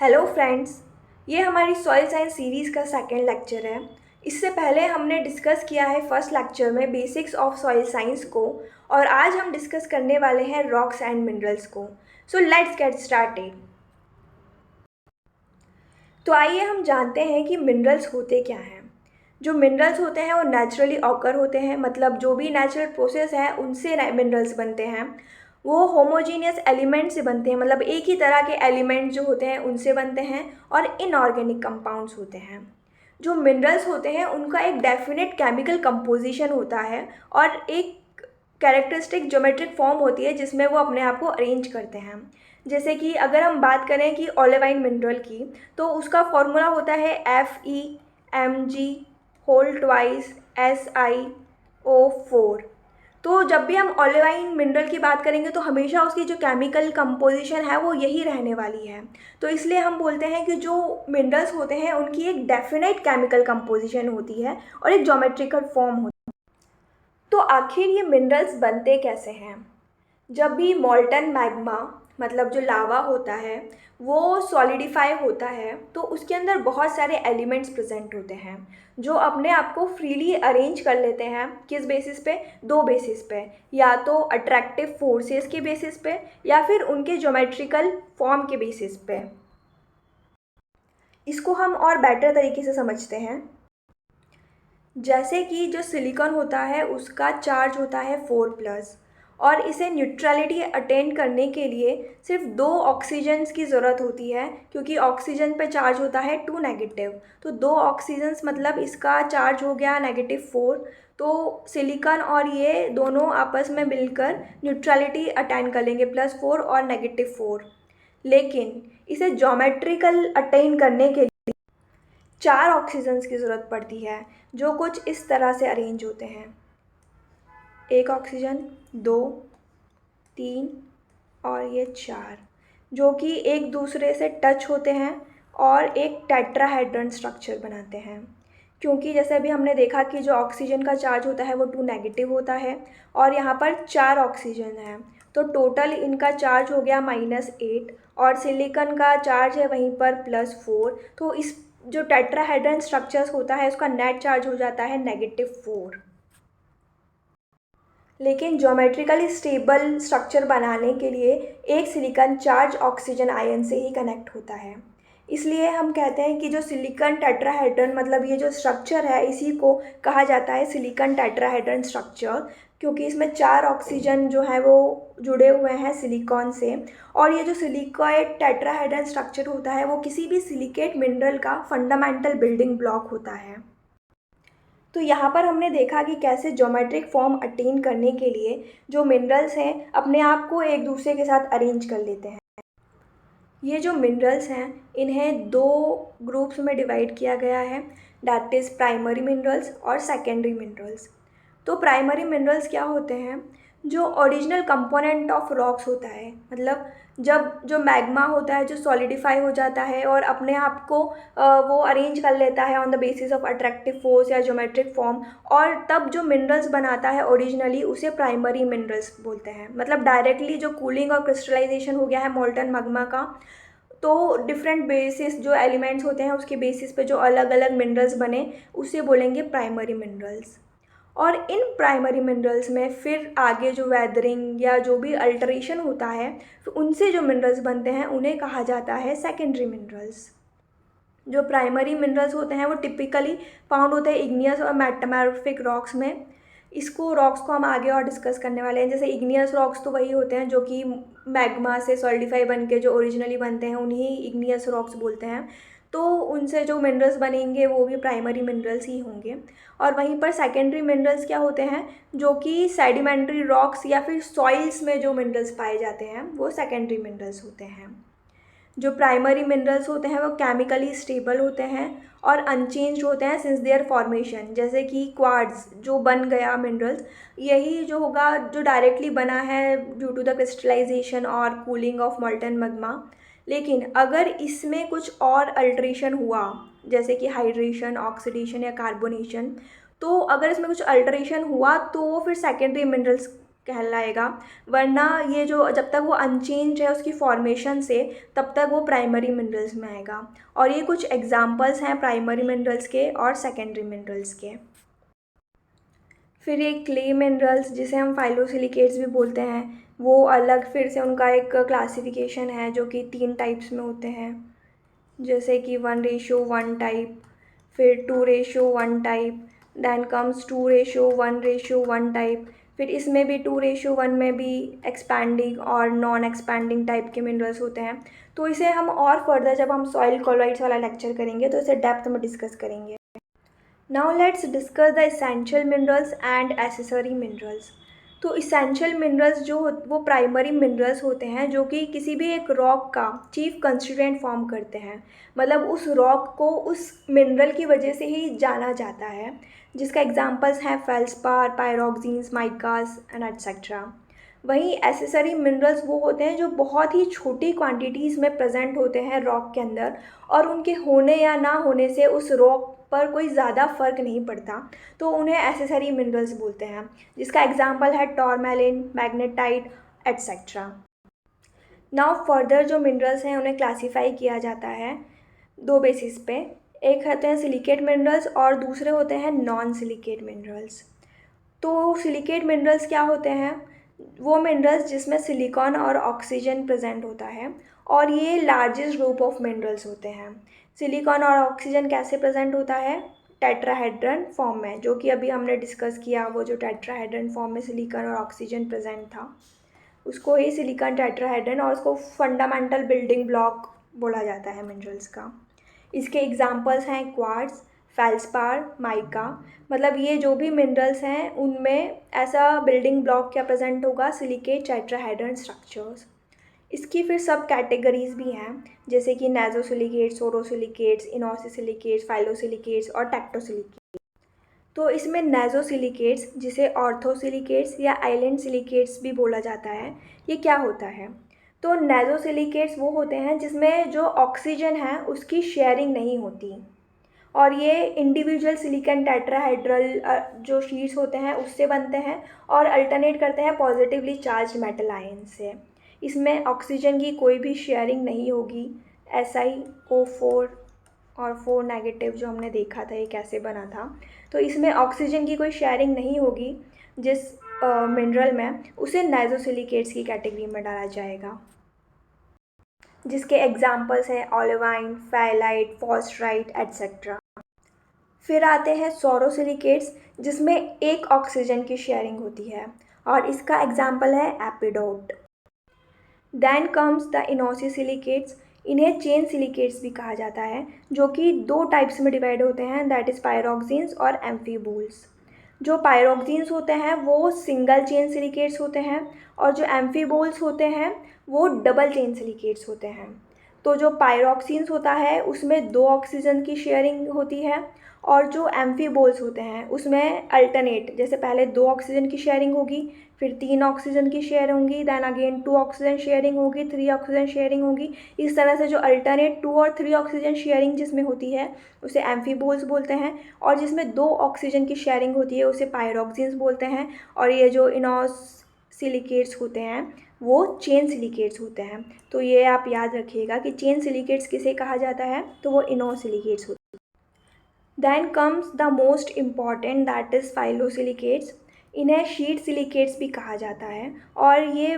Hello friends. ये हमारी soil science series का सेकंड लेक्चर है। इससे पहले हमने डिस्कस किया है फर्स्ट लेक्चर में बेसिक्स ऑफ सॉइल साइंस को, और आज हम डिस्कस करने वाले हैं रॉक्स एंड मिनरल्स को। So let's get started. तो आइए हम जानते हैं कि मिनरल्स होते क्या हैं। जो मिनरल्स होते हैं वो नेचुरली ऑकर होते हैं, मतलब जो भी नेचुरल प्रोसेस है उनसे मिनरल्स बनते हैं। वो होमोजीनियस एलिमेंट से बनते हैं, मतलब एक ही तरह के एलिमेंट जो होते हैं उनसे बनते हैं, और इनऑर्गेनिक कंपाउंड्स होते हैं। जो मिनरल्स होते हैं उनका एक डेफिनेट केमिकल कंपोजिशन होता है और एक कैरेक्टरिस्टिक ज्योमेट्रिक फॉर्म होती है जिसमें वो अपने आप को अरेंज करते हैं। जैसे कि अगर हम बात करें कि ओलेवाइन मिनरल की, तो उसका फॉर्मूला होता है Fe Mg2SiO4। तो जब भी हम ओलेवाइन मिनरल की बात करेंगे तो हमेशा उसकी जो केमिकल कंपोजिशन है वो यही रहने वाली है। तो इसलिए हम बोलते हैं कि जो मिनरल्स होते हैं उनकी एक डेफिनेट केमिकल कंपोजिशन होती है और एक ज्योमेट्रिकल फॉर्म होती है। तो आखिर ये मिनरल्स बनते कैसे हैं? जब भी मॉल्टन मैग्मा, मतलब जो लावा होता है, वो सॉलिडिफाई होता है तो उसके अंदर बहुत सारे एलिमेंट्स प्रेजेंट होते हैं जो अपने आप को फ्रीली अरेंज कर लेते हैं। किस बेसिस पे? दो बेसिस पे, या तो अट्रैक्टिव फोर्सेस के बेसिस पे या फिर उनके ज्योमेट्रिकल फॉर्म के बेसिस पे। इसको हम और बेटर तरीके से समझते हैं। जैसे कि जो सिलिकॉन होता है उसका चार्ज होता है 4+, और इसे न्यूट्रलिटी अटेन करने के लिए सिर्फ दो ऑक्सीजन्स की ज़रूरत होती है, क्योंकि ऑक्सीजन पे चार्ज होता है 2 नेगेटिव। तो दो ऑक्सीजन्स मतलब इसका चार्ज हो गया -4। तो सिलिकॉन और ये दोनों आपस में मिलकर न्यूट्रलिटी अटेन कर लेंगे, +4 और -4। लेकिन इसे ज्योमेट्रिकल अटेन करने के 4 ऑक्सीजन्स की ज़रूरत पड़ती है, जो कुछ इस तरह से अरेंज होते हैं। एक ऑक्सीजन, 2, 3 और ये 4, जो कि एक दूसरे से टच होते हैं और एक टेट्राहेड्रन स्ट्रक्चर बनाते हैं। क्योंकि जैसे अभी हमने देखा कि जो ऑक्सीजन का चार्ज होता है वो 2 नेगेटिव होता है, और यहाँ पर 4 ऑक्सीजन है, तो टोटल इनका चार्ज हो गया -8, और सिलिकॉन का चार्ज है वहीं पर +4। तो इस जो टेट्राहेड्रन स्ट्रक्चर्स होता है उसका नेट चार्ज हो जाता है -4। लेकिन ज्योमेट्रिकली स्टेबल स्ट्रक्चर बनाने के लिए एक सिलिकॉन चार्ज ऑक्सीजन आयन से ही कनेक्ट होता है। इसलिए हम कहते हैं कि जो सिलिकॉन टेट्राहेड्रन, मतलब ये जो स्ट्रक्चर है, इसी को कहा जाता है सिलिकॉन टेट्राहेड्रन स्ट्रक्चर, क्योंकि इसमें 4 ऑक्सीजन जो है वो जुड़े हुए हैं सिलिकॉन से। और ये जो सिलिकॉइड टेट्राहेड्रन स्ट्रक्चर होता है वो किसी भी सिलिकेट मिनरल का फंडामेंटल बिल्डिंग ब्लॉक होता है। तो यहाँ पर हमने देखा कि कैसे ज्योमेट्रिक फॉर्म अटेन करने के लिए जो मिनरल्स हैं अपने आप को एक दूसरे के साथ अरेंज कर लेते हैं। ये जो मिनरल्स हैं इन्हें दो ग्रुप्स में डिवाइड किया गया है, दैट इज़ प्राइमरी मिनरल्स और सेकेंडरी मिनरल्स। तो प्राइमरी मिनरल्स क्या होते हैं? जो ओरिजिनल कंपोनेंट ऑफ रॉक्स होता है, मतलब जब जो मैग्मा होता है जो सॉलिडिफाई हो जाता है और अपने आप को वो अरेंज कर लेता है on the basis of attractive force या ज्योमेट्रिक फॉर्म, और तब जो मिनरल्स बनाता है ओरिजिनली उसे प्राइमरी मिनरल्स बोलते हैं। मतलब डायरेक्टली जो कूलिंग और क्रिस्टलाइजेशन हो गया है मोल्टन मैग्मा का, तो डिफरेंट बेसिस जो एलिमेंट्स होते हैं उसके बेसिस पे जो अलग अलग मिनरल्स बने उसे बोलेंगे प्राइमरी मिनरल्स। और इन प्राइमरी मिनरल्स में फिर आगे जो वेदरिंग या जो भी अल्टरेशन होता है तो उनसे जो मिनरल्स बनते हैं उन्हें कहा जाता है सेकेंडरी मिनरल्स। जो प्राइमरी मिनरल्स होते हैं वो टिपिकली फाउंड होते हैं इग्नियस और मेटामॉर्फिक रॉक्स में। इसको रॉक्स को हम आगे और डिस्कस करने वाले हैं। जैसे इग्नियस रॉक्स तो वही होते हैं जो कि मैग्मा से सॉलिडिफाई बन के जो ओरिजिनली बनते हैं, उन्हीं इग्नियस रॉक्स बोलते हैं। तो उनसे जो मिनरल्स बनेंगे वो भी प्राइमरी मिनरल्स ही होंगे। और वहीं पर सेकेंडरी मिनरल्स क्या होते हैं? जो कि सेडिमेंट्री रॉक्स या फिर सॉइल्स में जो मिनरल्स पाए जाते हैं वो सेकेंडरी मिनरल्स होते हैं। जो प्राइमरी मिनरल्स होते हैं वो केमिकली स्टेबल होते हैं और अनचेंज्ड होते हैं सिंस देयर फॉर्मेशन। जैसे कि क्वार्ट्ज जो बन गया मिनरल्स, यही जो होगा जो डायरेक्टली बना है ड्यू टू द क्रिस्टलाइजेशन और कूलिंग ऑफ मोल्टन मैग्मा। लेकिन अगर इसमें कुछ और अल्ट्रेशन हुआ, जैसे कि हाइड्रेशन, ऑक्सीडेशन या कार्बोनेशन, तो अगर इसमें कुछ अल्ट्रेशन हुआ तो वो फिर सेकेंडरी मिनरल्स कहलाएगा, वरना ये जो जब तक वो अनचेंज है उसकी फॉर्मेशन से, तब तक वो प्राइमरी मिनरल्स में आएगा। और ये कुछ एग्जांपल्स हैं प्राइमरी मिनरल्स के और सेकेंडरी मिनरल्स के। फिर ये क्ले मिनरल्स, जिसे हम फाइलोसिलिकेट्स भी बोलते हैं, वो अलग फिर से उनका एक क्लासिफिकेशन है जो कि 3 टाइप्स में होते हैं, जैसे कि 1:1 टाइप, फिर 2:1 टाइप, देन कम्स 2:1:1 टाइप। फिर इसमें भी 2:1 में भी एक्सपैंडिंग और नॉन एक्सपैंडिंग टाइप के मिनरल्स होते हैं। तो इसे हम और फर्दर जब हम सॉइल कॉलोइड्स वाला लेक्चर करेंगे तो इसे डेप्थ में डिस्कस करेंगे। Now let's discuss the essential minerals and accessory minerals. तो इसेंशियल मिनरल्स जो वो प्राइमरी मिनरल्स होते हैं जो कि किसी भी एक रॉक का चीफ कंस्टिट्यूएंट फॉर्म करते हैं, मतलब उस रॉक को उस मिनरल की वजह से ही जाना जाता है, जिसका एग्जांपल्स हैं फेल्सपार, पायरोक्सीन्स, माइकास एंड एटसेट्रा। वहीं एसेसरी मिनरल्स वो होते हैं जो बहुत ही छोटी क्वांटिटीज़ में प्रेजेंट होते हैं रॉक के अंदर, और उनके होने या ना होने से उस रॉक पर कोई ज़्यादा फ़र्क नहीं पड़ता, तो उन्हें एसेसरी मिनरल्स बोलते हैं, जिसका एग्जांपल है टॉर्मेलिन, मैग्नेटाइट एटसेट्रा। नाउ फर्दर जो मिनरल्स हैं उन्हें क्लासीफाई किया जाता है 2 बेसिस पे। एक होते हैं सिलिकेट मिनरल्स और दूसरे होते हैं नॉन सिलिकेट मिनरल्स। तो सिलिकेट मिनरल्स क्या होते हैं? वो मिनरल्स जिसमें सिलिकॉन और ऑक्सीजन प्रेजेंट होता है, और ये लार्जेस्ट ग्रुप ऑफ मिनरल्स होते हैं। सिलिकॉन और ऑक्सीजन कैसे प्रेजेंट होता है? टेट्राहेड्रन फॉर्म में, जो कि अभी हमने डिस्कस किया, वो जो टेट्राहेड्रन फॉर्म में सिलिकॉन और ऑक्सीजन प्रेजेंट था, उसको ही सिलिकॉन टेट्राहेड्रन, और उसको फंडामेंटल बिल्डिंग ब्लॉक बोला जाता है मिनरल्स का। इसके एग्जांपल्स हैं क्वार्ट्ज, फेल्सपार, माइका। मतलब ये जो भी मिनरल्स हैं उनमें ऐसा बिल्डिंग ब्लॉक क्या प्रेजेंट होगा? Silicate tetrahedron structures. इसकी फिर सब कैटेगरीज भी हैं, जैसे कि नाइजोसिलिकेट्स, सोरोसिलिकेट्स, इनोसिसिलिकेट्स, फाइलोसिलिकेट्स और टेक्टोसिलिकेट्स। तो इसमें नाइजोसिलिकेट्स, जिसे ऑर्थोसिलिकेट्स या आइलैंड सिलिकेट्स भी बोला जाता है, ये क्या होता है? तो नाइजोसिलिकेट्स वो होते हैं जिसमें जो ऑक्सीजन है उसकी शेयरिंग नहीं होती, और ये इंडिविजुअल सिलिकॉन टेट्राहेड्रल जो शीट्स होते हैं उससे बनते हैं और अल्टरनेट करते हैं पॉजिटिवली चार्ज मेटल आयन से। इसमें ऑक्सीजन की कोई भी शेयरिंग नहीं होगी। SiO4 और 4 नेगेटिव जो हमने देखा था ये कैसे बना था, तो इसमें ऑक्सीजन की कोई शेयरिंग नहीं होगी। जिस मिनरल में उसे नाइजोसिलिकेट्स की कैटेगरी में डाला जाएगा, जिसके एग्जांपल्स हैं ओलिवाइन, फेलाइट, फॉस्फराइट एटसेट्रा। फिर आते हैं सोरोसिलिकेट्स, जिसमें एक ऑक्सीजन की शेयरिंग होती है, और इसका एग्जांपल है epidote. Then comes the inosilicates. इन्हें चेन सिलिकेट्स भी कहा जाता है, जो कि 2 टाइप्स में डिवाइड होते हैं, दैट इज़ पायरोक्सीन्स और एम्फीबोल्स। जो पायरोक्सीन्स होते हैं वो सिंगल चेन सिलिकेट्स होते हैं, और जो एम्फीबोल्स होते हैं वो डबल चेन सिलिकेट्स होते हैं। तो जो पायरोक्सीन्स होता है उसमें 2 ऑक्सीजन की शेयरिंग होती है, और जो एम्फीबोल्स होते हैं उसमें अल्टरनेट, जैसे पहले 2 ऑक्सीजन की शेयरिंग होगी, फिर 3 ऑक्सीजन की शेयर होंगी, देन अगेन 2 ऑक्सीजन शेयरिंग होगी, 3 ऑक्सीजन शेयरिंग होगी। इस तरह से जो अल्टरनेट 2 और 3 ऑक्सीजन शेयरिंग जिसमें होती है उसे एम्फीबोल्स बोलते हैं, और जिसमें 2 ऑक्सीजन की शेयरिंग होती है उसे पायरोक्सीन्स बोलते हैं। और ये जो इनोसिलिकेट्स होते हैं वो चेन सिलिकेट्स होते हैं। तो ये आप याद रखिएगा कि चेन सिलिकेट्स किसे कहा जाता है, तो वो इनोसिलिकेट्स होते हैं। Then comes the most important, that is phyllosilicates. इन्हें शीट सिलिकेट्स भी कहा जाता है, और ये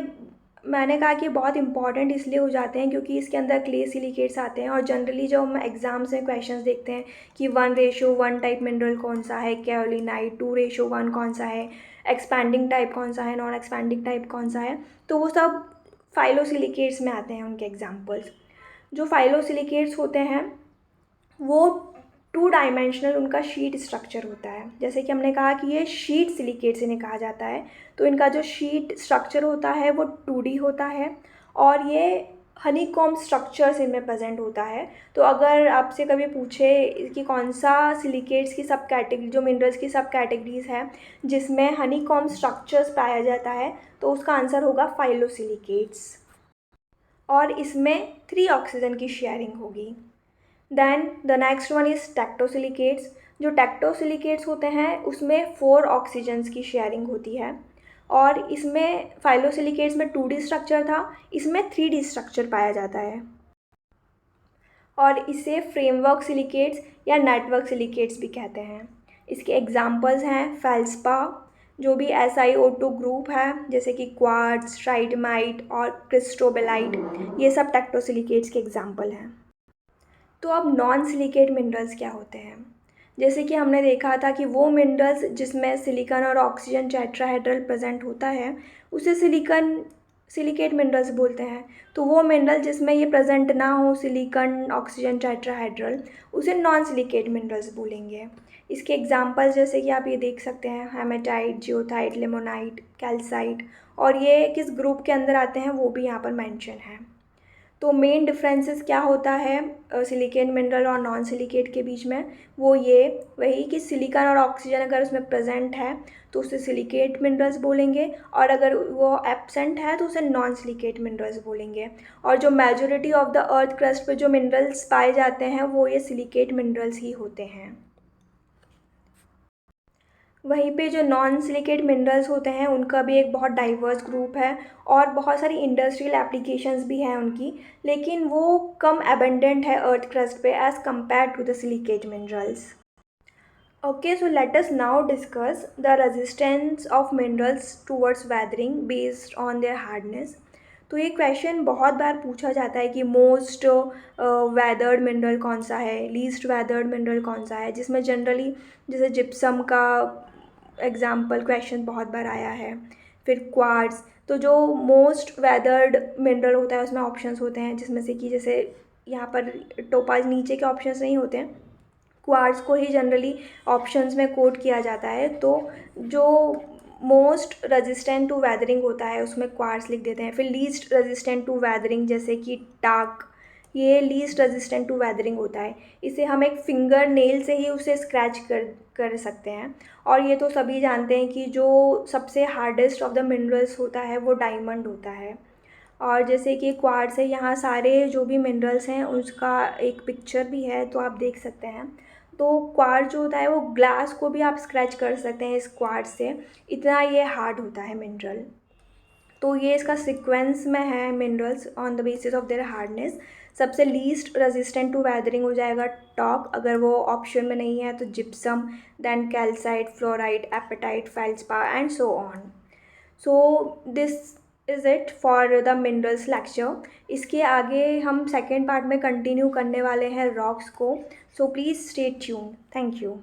मैंने कहा कि बहुत इंपॉर्टेंट इसलिए हो जाते हैं क्योंकि इसके अंदर क्ले सिलिकेट्स आते हैं, और जनरली जो हम एग्जाम्स में क्वेश्चंस देखते हैं कि 1:1 टाइप मिनरल कौन सा है, कैओलिनाइट, 2:1 कौन सा है, एक्सपैंडिंग टाइप कौन सा है, नॉन एक्सपैंडिंग टाइप कौन सा है, तो वो सब फाइलोसिलिकेट्स में आते हैं उनके एग्जाम्पल्स। जो फाइलोसिलिकेट्स होते हैं वो 2 डायमेंशनल उनका शीट स्ट्रक्चर होता है। जैसे कि हमने कहा कि ये शीट सिलिकेट्स इन्हें कहा जाता है, तो इनका जो शीट स्ट्रक्चर होता है वो 2D होता है, और ये हनीकॉम्ब स्ट्रक्चर्स इनमें प्रेजेंट होता है। तो अगर आपसे कभी पूछे कि कौन सा सिलिकेट्स की सब कैटेगरी, जो मिनरल्स की सब कैटेगरीज है जिसमें हनीकॉम्ब स्ट्रक्चर्स पाया जाता है, तो उसका आंसर होगा फाइलोसिलिकेट्स, और इसमें 3 ऑक्सीजन की शेयरिंग होगी। Then the next one is tectosilicates. जो टेक्टोसिलिकेट्स होते हैं उसमें 4 ऑक्सीजन्स की शेयरिंग होती है, और इसमें फाइलोसिलिकेट्स में 2D स्ट्रक्चर था, इसमें 3D स्ट्रक्चर पाया जाता है और इसे फ्रेमवर्क सिलिकेट्स या नेटवर्क सिलिकेट्स भी कहते हैं। इसके एग्जांपल्स हैं फेल्स्पा, जो भी SiO2 ग्रुप है, जैसे कि क्वार्ट्ज, ट्राइडमाइट और क्रिस्टोबेलाइट, ये सब टेक्टोसिलिकेट्स के एग्जांपल हैं। तो अब नॉन सिलिकेट मिनरल्स क्या होते हैं? जैसे कि हमने देखा था कि वो मिनरल्स जिसमें सिलिकॉन और ऑक्सीजन टेट्राहेड्रल प्रेजेंट होता है उसे सिलिकेट मिनरल्स बोलते हैं। तो वो मिनरल जिसमें ये प्रेजेंट ना हो, सिलिकॉन ऑक्सीजन टेट्राहेड्रल, उसे नॉन सिलिकेट मिनरल्स बोलेंगे। इसके एग्जांपल्स जैसे कि आप ये देख सकते हैं, हेमेटाइट, जियोथाइट, लिमोनाइट, कैल्साइट, और ये किस ग्रुप के अंदर आते हैं वो भी यहाँ पर मेंशन है। तो मेन डिफरेंसेस क्या होता है सिलिकेट मिनरल और नॉन सिलिकेट के बीच में, वो ये वही कि सिलिकॉन और ऑक्सीजन अगर उसमें प्रेजेंट है तो उसे सिलिकेट मिनरल्स बोलेंगे, और अगर वो एब्सेंट है तो उसे नॉन सिलिकेट मिनरल्स बोलेंगे। और जो majority of the earth crust पे जो मिनरल्स पाए जाते हैं वो ये सिलिकेट मिनरल्स ही होते हैं। वहीं पे जो नॉन सिलिकेट मिनरल्स होते हैं उनका भी एक बहुत डाइवर्स ग्रुप है और बहुत सारी इंडस्ट्रियल एप्लीकेशंस भी हैं उनकी, लेकिन वो कम एबंडेंट है अर्थ क्रस्ट पे as compared to the silicate minerals. Okay, so let us now discuss the resistance of minerals towards weathering based on their hardness. तो ये क्वेश्चन बहुत बार पूछा जाता है कि मोस्ट वेदर्ड मिनरल कौन सा है, लीस्ट वेदर्ड मिनरल कौन सा है, जिसमें जनरली जैसे जिप्सम का एग्जाम्पल क्वेश्चन बहुत बार आया है। फिर क्वार्ट्ज, तो जो मोस्ट वेदर्ड मिनरल होता है उसमें ऑप्शंस होते हैं, जिसमें से कि जैसे यहाँ पर टोपाज नीचे के ऑप्शंस नहीं होते हैं, क्वार्ट्ज को ही जनरली ऑप्शंस में कोट किया जाता है। तो जो मोस्ट रेजिस्टेंट टू वेदरिंग होता है उसमें क्वार्ट्ज लिख देते हैं। फिर लीस्ट रेजिस्टेंट टू वेदरिंग जैसे कि टाक, ये लीस्ट रेजिस्टेंट टू वेदरिंग होता है। इसे हम एक फिंगर नेल से ही उसे स्क्रैच कर सकते हैं। और ये तो सभी जानते हैं कि जो सबसे हार्डेस्ट ऑफ द मिनरल्स होता है वो डायमंड होता है। और जैसे कि क्वार्ट्ज है, यहाँ सारे जो भी मिनरल्स हैं उसका एक पिक्चर भी है तो आप देख सकते हैं। तो क्वार्ट्ज जो होता है वो ग्लास को भी आप स्क्रैच कर सकते हैं इस क्वार्ट्ज से, इतना ये हार्ड होता है मिनरल। तो ये इसका सीक्वेंस में है minerals on the basis of their hardness. सबसे लीस्ट रेजिस्टेंट टू वेदरिंग हो जाएगा टॉक, अगर वो ऑप्शन में नहीं है तो gypsum, then calcite, fluorite, apatite, feldspar and so on. So this is it for the minerals lecture. इसके आगे हम सेकेंड पार्ट में कंटिन्यू करने वाले हैं रॉक्स को। So please stay tuned. Thank you.